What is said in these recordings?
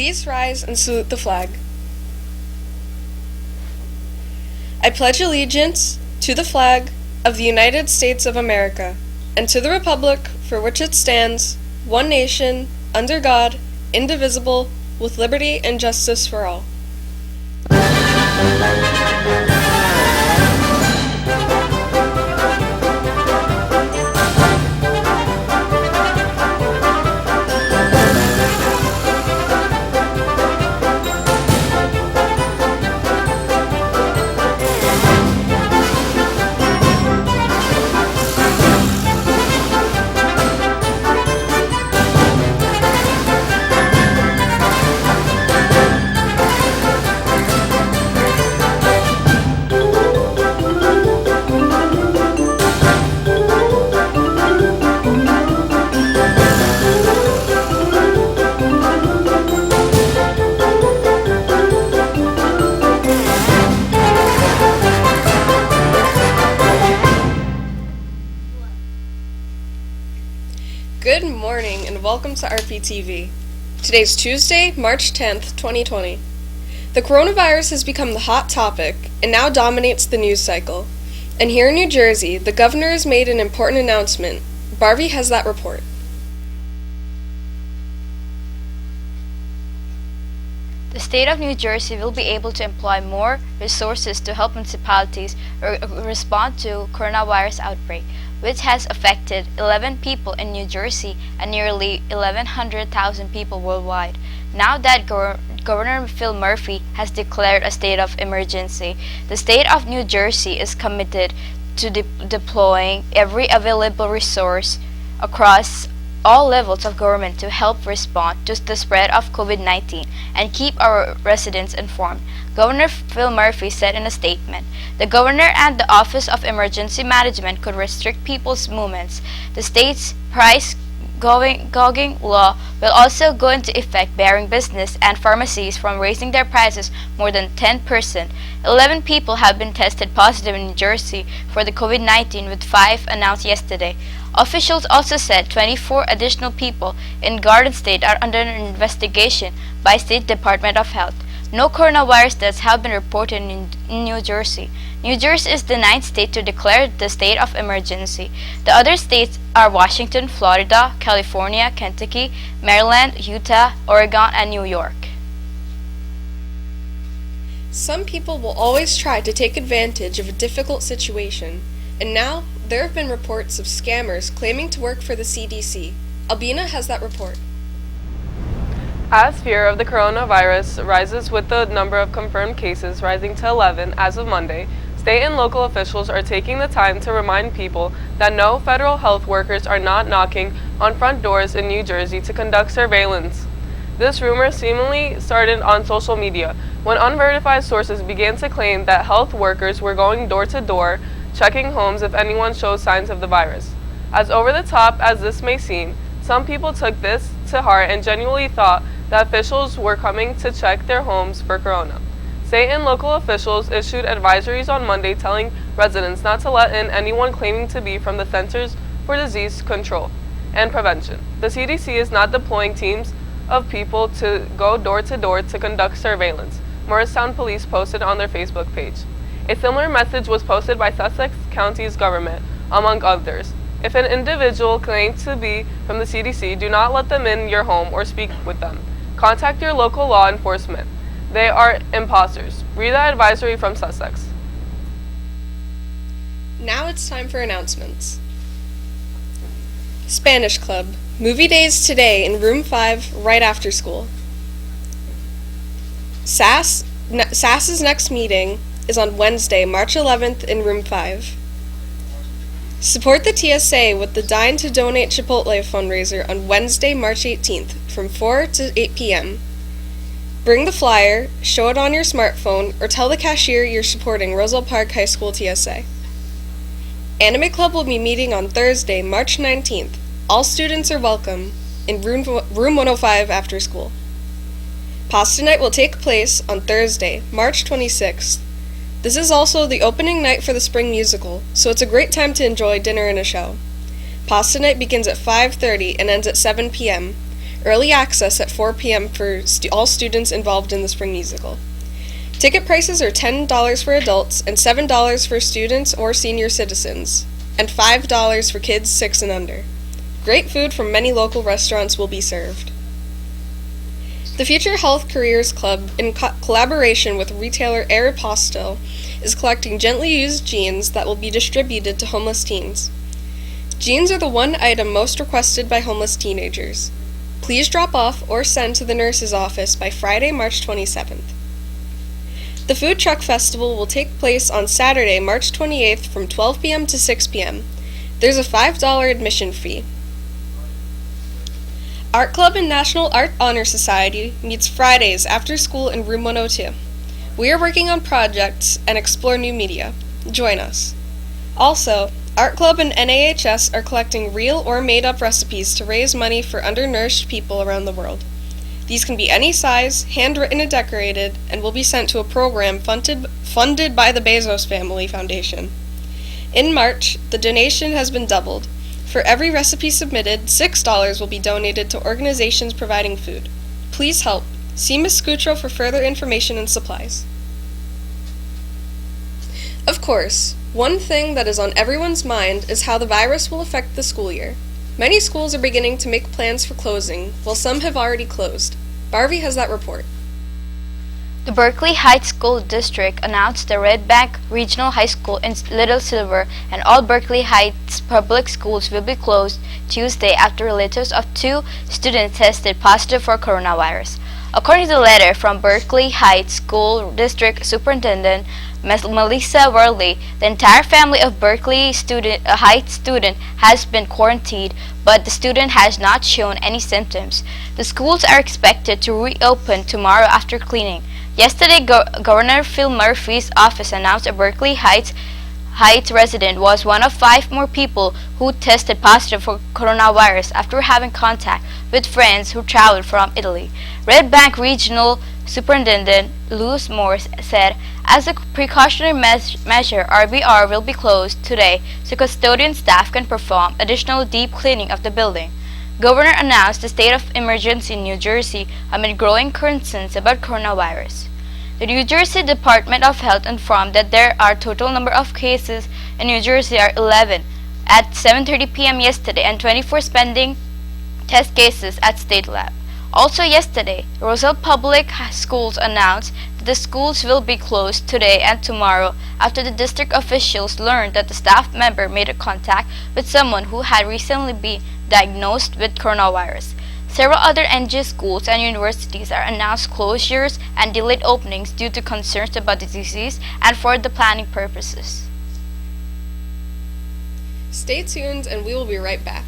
Please rise and salute the flag. I pledge allegiance to the flag of the United States of America and to the republic for which it stands, one nation, under God, indivisible, with liberty and justice for all. Good morning and welcome to RPtv. Today's Tuesday, March 10th, 2020. The coronavirus has become the hot topic and now dominates the news cycle. And here in New Jersey, the governor has made an important announcement. Barbie has that report. The state of New Jersey will be able to employ more resources to help municipalities respond to coronavirus outbreak, which has affected 11 people in New Jersey and nearly 1,100,000 people worldwide. Now that Governor Phil Murphy has declared a state of emergency, the state of New Jersey is committed to deploying every available resource across all levels of government to help respond to the spread of COVID-19 and keep our residents informed. Governor Phil Murphy said in a statement, "The governor and the Office of Emergency Management could restrict people's movements. The state's price gouging law will also go into effect, barring business and pharmacies from raising their prices more than 10%. 11 people have been tested positive in New Jersey for the COVID-19, with 5 announced yesterday. Officials also said 24 additional people in Garden State are under investigation by State Department of Health. No coronavirus deaths have been reported in New Jersey. New Jersey is the 9th state to declare the state of emergency. The other states are Washington, Florida, California, Kentucky, Maryland, Utah, Oregon, and New York." Some people will always try to take advantage of a difficult situation, and now there have been reports of scammers claiming to work for the CDC. Albina has that report. As fear of the coronavirus rises with the number of confirmed cases rising to 11 as of Monday, state and local officials are taking the time to remind people that no federal health workers are not knocking on front doors in New Jersey to conduct surveillance. This rumor seemingly started on social media when unverified sources began to claim that health workers were going door to door, checking homes if anyone shows signs of the virus. As over the top as this may seem, some people took this to heart and genuinely thought that officials were coming to check their homes for corona. State and local officials issued advisories on Monday telling residents not to let in anyone claiming to be from the Centers for Disease Control and Prevention. The CDC is not deploying teams of people to go door to door to conduct surveillance, Morristown Police posted on their Facebook page. A similar message was posted by Sussex County's government, among others. If an individual claims to be from the CDC, do not let them in your home or speak with them. Contact your local law enforcement. They are imposters. Read the advisory from Sussex. Now it's time for announcements. Spanish Club. Movie days today in room 5 right after school. SAS's next meeting is on Wednesday, March 11th in room 5. Support the TSA with the Dine to Donate Chipotle fundraiser on Wednesday, March 18th from 4 to 8 p.m. Bring the flyer, show it on your smartphone, or tell the cashier you're supporting Roselle Park High School TSA. Anime Club will be meeting on Thursday, March 19th. All students are welcome in room 105 after school. Pasta Night will take place on Thursday, March 26th. This is also the opening night for the spring musical, so it's a great time to enjoy dinner and a show. Pasta Night begins at 5:30 and ends at 7 p.m. early access at 4 p.m. for all students involved in the spring musical. Ticket prices are $10 for adults and $7 for students or senior citizens, and $5 for kids 6 and under. Great food from many local restaurants will be served. The Future Health Careers Club, in collaboration with retailer RPtv, is collecting gently used jeans that will be distributed to homeless teens. Jeans are the one item most requested by homeless teenagers. Please drop off or send to the nurse's office by Friday, March 27th. The Food Truck Festival will take place on Saturday, March 28th from 12 p.m. to 6 p.m. There's a $5 admission fee. Art Club and National Art Honor Society meets Fridays after school in room 102. We are working on projects and explore new media. Join us. Also, Art Club and NAHS are collecting real or made-up recipes to raise money for undernourished people around the world. These can be any size, handwritten and decorated, and will be sent to a program funded by the Bezos Family Foundation. In March, the donation has been doubled. For every recipe submitted, $6 will be donated to organizations providing food. Please help. See Ms. Scutro for further information and supplies. Of course, one thing that is on everyone's mind is how the virus will affect the school year. Many schools are beginning to make plans for closing, while some have already closed. Barvey has that report. The Berkeley Heights School District announced the Red Bank Regional High School in Little Silver and all Berkeley Heights public schools will be closed Tuesday after relatives of 2 students tested positive for coronavirus. According to the letter from Berkeley Heights School District Superintendent Melissa Worley, the entire family of Berkeley Heights student has been quarantined, but the student has not shown any symptoms. The schools are expected to reopen tomorrow after cleaning. Yesterday, Governor Phil Murphy's office announced a Berkeley Heights resident was one of 5 more people who tested positive for coronavirus after having contact with friends who traveled from Italy. Red Bank Regional Superintendent Luz Morse said, as a precautionary measure, RBR will be closed today so custodian staff can perform additional deep cleaning of the building. Governor announced the state of emergency in New Jersey amid growing concerns about coronavirus. The New Jersey Department of Health informed that there are total number of cases in New Jersey are 11 at 7:30 p.m. yesterday and 24 pending test cases at state lab. Also yesterday, Roselle Public Schools announced that the schools will be closed today and tomorrow after the district officials learned that the staff member made a contact with someone who had recently been diagnosed with coronavirus. Several other NG schools and universities are announced closures and delayed openings due to concerns about the disease and for the planning purposes. Stay tuned and we will be right back.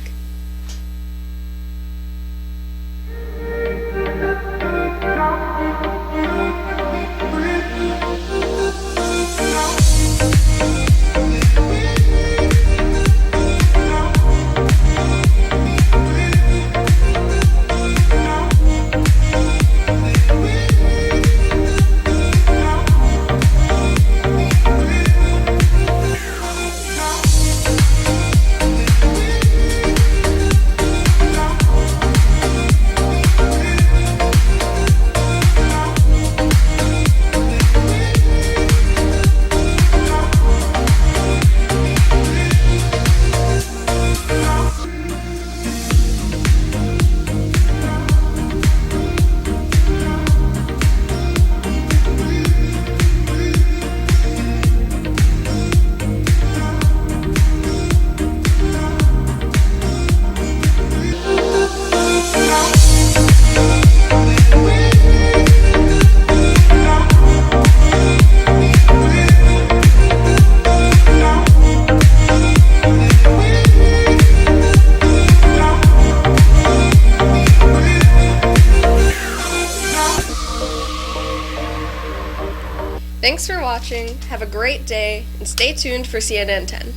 Thanks for watching, have a great day, and stay tuned for CNN 10.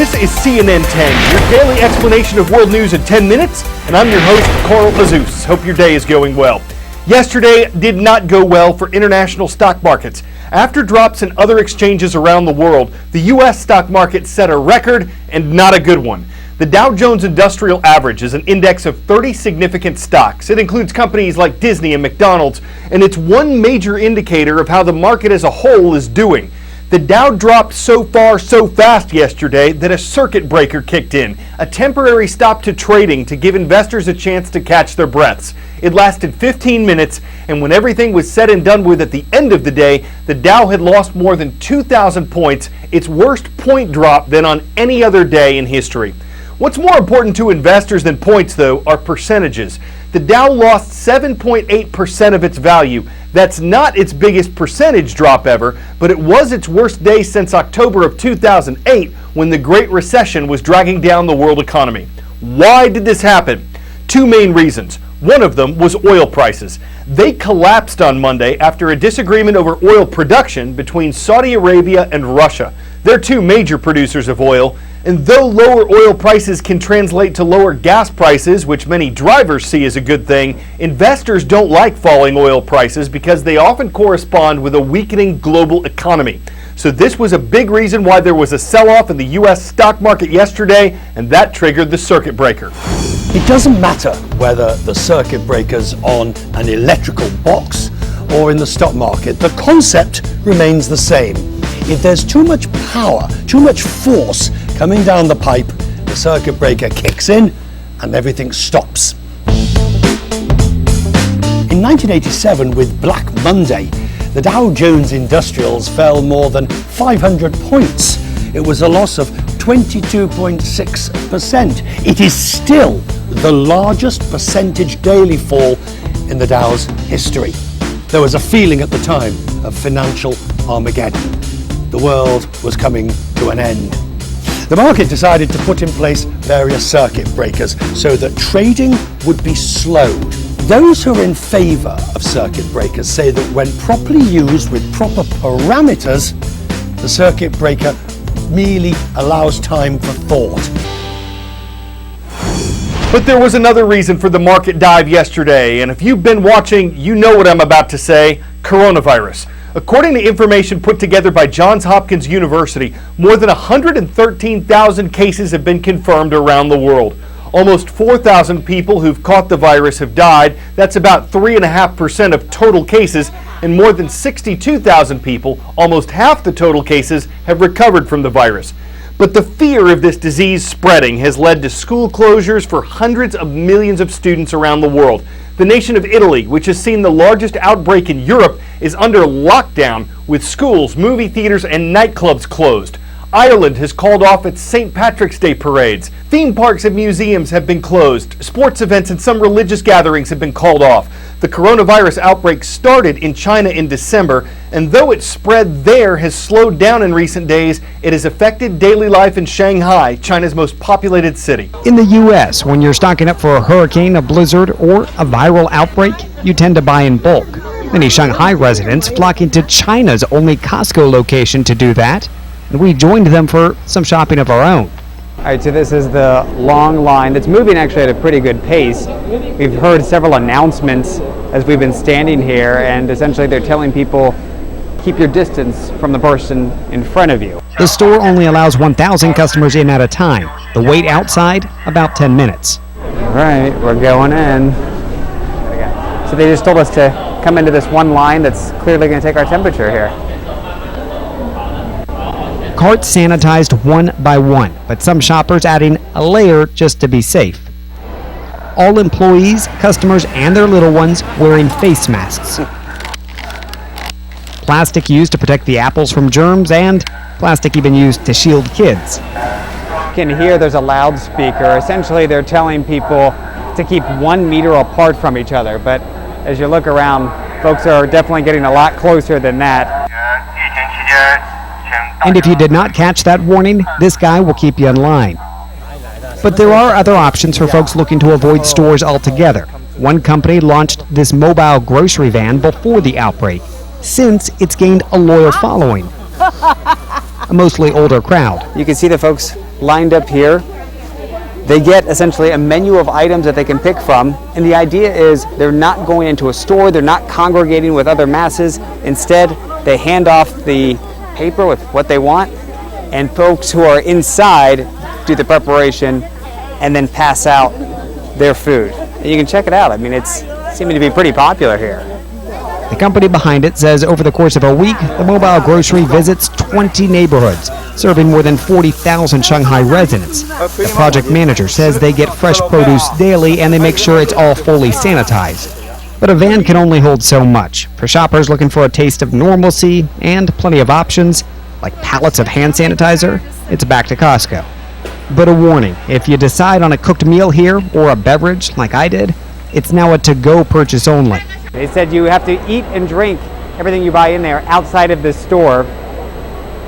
This is CNN 10, your daily explanation of world news in 10 minutes, and I'm your host, Carl Azus. Hope your day is going well. Yesterday did not go well for international stock markets. After drops in other exchanges around the world, the U.S. stock market set a record, and not a good one. The Dow Jones Industrial Average is an index of 30 significant stocks. It includes companies like Disney and McDonald's, and it's one major indicator of how the market as a whole is doing. The Dow dropped so fast yesterday that a circuit breaker kicked in, a temporary stop to trading to give investors a chance to catch their breaths. It lasted 15 minutes, and when everything was said and done with at the end of the day, the Dow had lost more than 2,000 points, its worst point drop than on any other day in history. What's more important to investors than points, though, are percentages. The Dow lost 7.8% of its value. That's not its biggest percentage drop ever, but it was its worst day since October of 2008, when the Great Recession was dragging down the world economy. Why did this happen? Two main reasons. One of them was oil prices. They collapsed on Monday after a disagreement over oil production between Saudi Arabia and Russia. They're two major producers of oil. And though lower oil prices can translate to lower gas prices, which many drivers see as a good thing, investors don't like falling oil prices because they often correspond with a weakening global economy. So this was a big reason why there was a sell-off in the U.S. stock market yesterday, and that triggered the circuit breaker. It doesn't matter whether the circuit breaker's on an electrical box or in the stock market. The concept remains the same. If there's too much power, too much force coming down the pipe, the circuit breaker kicks in and everything stops. In 1987, with Black Monday, the Dow Jones Industrials fell more than 500 points. It was a loss of 22.6%. It is still the largest percentage daily fall in the Dow's history. There was a feeling at the time of financial Armageddon. The world was coming to an end. The market decided to put in place various circuit breakers so that trading would be slowed. Those who are in favor of circuit breakers say that when properly used with proper parameters, the circuit breaker merely allows time for thought. But there was another reason for the market dive yesterday, and if you've been watching, you know what I'm about to say: coronavirus. According to information put together by Johns Hopkins University, more than 113,000 cases have been confirmed around the world. Almost 4,000 people who've caught the virus have died. That's about 3.5% of total cases, and more than 62,000 people, almost half the total cases, have recovered from the virus. But the fear of this disease spreading has led to school closures for hundreds of millions of students around the world. The nation of Italy, which has seen the largest outbreak in Europe, is under lockdown with schools, movie theaters, and nightclubs closed. Ireland has called off its St. Patrick's Day parades. Theme parks and museums have been closed. Sports events and some religious gatherings have been called off. The coronavirus outbreak started in China in December, and though its spread there has slowed down in recent days, it has affected daily life in Shanghai, China's most populated city. In the U.S., when you're stocking up for a hurricane, a blizzard, or a viral outbreak, you tend to buy in bulk. Many Shanghai residents flocking to China's only Costco location to do that, and we joined them for some shopping of our own. All right, so this is the long line that's moving actually at a pretty good pace. We've heard several announcements as we've been standing here, and essentially they're telling people, keep your distance from the person in front of you. The store only allows 1,000 customers in at a time. The wait outside, about 10 minutes. All right, we're going in. So they just told us to come into this one line that's clearly going to take our temperature here. Carts sanitized one by one, but some shoppers adding a layer just to be safe. All employees, customers, and their little ones wearing face masks. Plastic used to protect the apples from germs, and plastic even used to shield kids. You can hear there's a loudspeaker. Essentially, they're telling people to keep 1 meter apart from each other, but as you look around, folks are definitely getting a lot closer than that. And if you did not catch that warning, this guy will keep you in line. But there are other options for folks looking to avoid stores altogether. One company launched this mobile grocery van before the outbreak, since it's gained a loyal following. A mostly older crowd. You can see the folks lined up here. They get essentially a menu of items that they can pick from, and the idea is they're not going into a store, they're not congregating with other masses. Instead, they hand off the paper with what they want, and folks who are inside do the preparation and then pass out their food. And you can check it out. I mean, it's seeming to be pretty popular here. The company behind it says over the course of a week, the mobile grocery visits 20 neighborhoods, serving more than 40,000 Shanghai residents. The project manager says they get fresh produce daily and they make sure it's all fully sanitized. But a van can only hold so much. For shoppers looking for a taste of normalcy and plenty of options, like pallets of hand sanitizer, it's back to Costco. But a warning, if you decide on a cooked meal here or a beverage like I did, it's now a to-go purchase only. They said you have to eat and drink everything you buy in there outside of the store.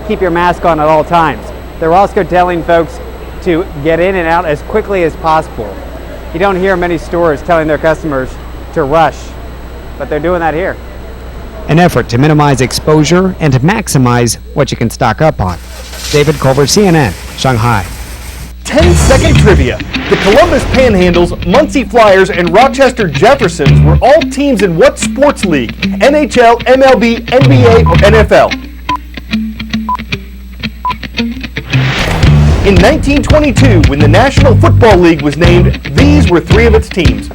Keep your mask on at all times. They're also telling folks to get in and out as quickly as possible. You don't hear many stores telling their customers to rush, but they're doing that here. An effort to minimize exposure and maximize what you can stock up on. David Culver, CNN, Shanghai. 10-second trivia. The Columbus Panhandles, Muncie Flyers, and Rochester Jeffersons were all teams in what sports league? NHL, MLB, NBA, or NFL? In 1922, when the National Football League was named, these were three of its teams.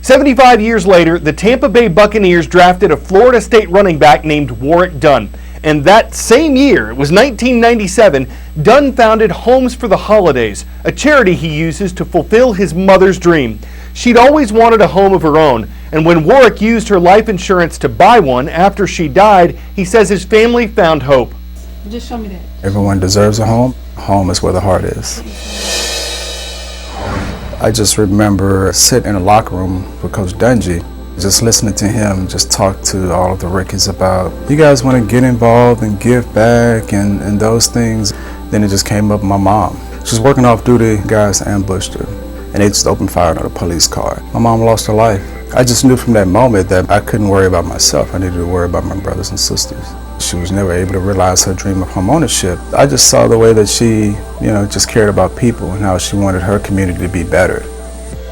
75 years later, the Tampa Bay Buccaneers drafted a Florida State running back named Warrick Dunn. And that same year, it was 1997, Dunn founded Homes for the Holidays, a charity he uses to fulfill his mother's dream. She'd always wanted a home of her own, and when Warrick used her life insurance to buy one after she died, he says his family found hope. Just show me that. Everyone deserves a home. Home is where the heart is. I just remember sitting in a locker room with Coach Dungy, just listening to him just talk to all of the rookies about, you guys want to get involved and give back and those things. Then it just came up with my mom. She was working off duty, guys ambushed her, and they just opened fire on a police car. My mom lost her life. I just knew from that moment that I couldn't worry about myself. I needed to worry about my brothers and sisters. She was never able to realize her dream of home ownership. I just saw the way that she, just cared about people and how she wanted her community to be better.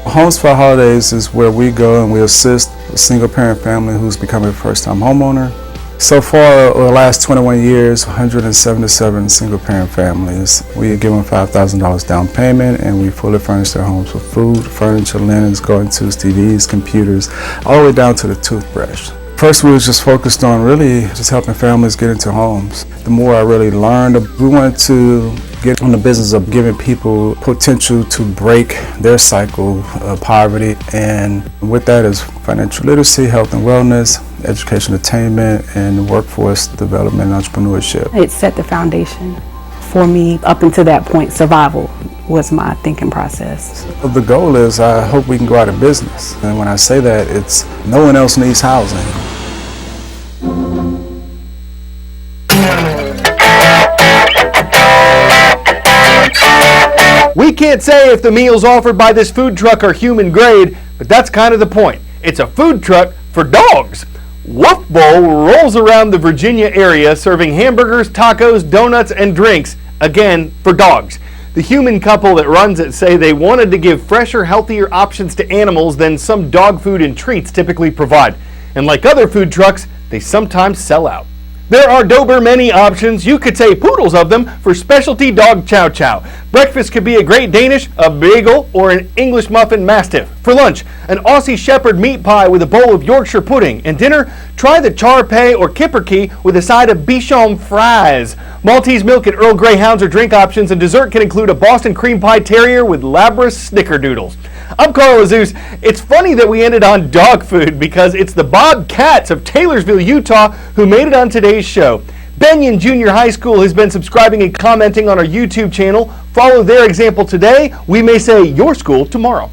Homes for Holidays is where we go and we assist a single-parent family who's becoming a first-time homeowner. So far, over the last 21 years, 177 single-parent families. We give them $5,000 down payment, and we fully furnish their homes with food, furniture, linens, garden tools, TVs, computers, all the way down to the toothbrush. First, we was just focused on really just helping families get into homes. The more I really learned, we wanted to get on the business of giving people potential to break their cycle of poverty, and with that is financial literacy, health and wellness, education attainment, and workforce development and entrepreneurship. It set the foundation for me. Up until that point, survival was my thinking process. The goal is I hope we can go out of business, and when I say that, it's no one else needs housing. We can't say if the meals offered by this food truck are human grade, but that's kind of the point. It's a food truck for dogs. Wolf Bowl rolls around the Virginia area serving hamburgers, tacos, donuts, and drinks, again, for dogs. The human couple that runs it say they wanted to give fresher, healthier options to animals than some dog food and treats typically provide. And like other food trucks, they sometimes sell out. There are Dobermany options, you could say poodles of them, for specialty dog chow chow. Breakfast could be a Great Danish, a bagel, or an English muffin mastiff. For lunch, an Aussie Shepherd meat pie with a bowl of Yorkshire pudding. And dinner, try the char pei or kipperkey with a side of bichon fries. Maltese milk and Earl Grey hounds are drink options, and dessert can include a Boston cream pie terrier with Labrador snickerdoodles. I'm Carl Azus. It's funny that we ended on dog food because it's the Bobcats of Taylorsville, Utah who made it on today's show. Benyon Junior High School has been subscribing and commenting on our YouTube channel. Follow their example today. We may say your school tomorrow.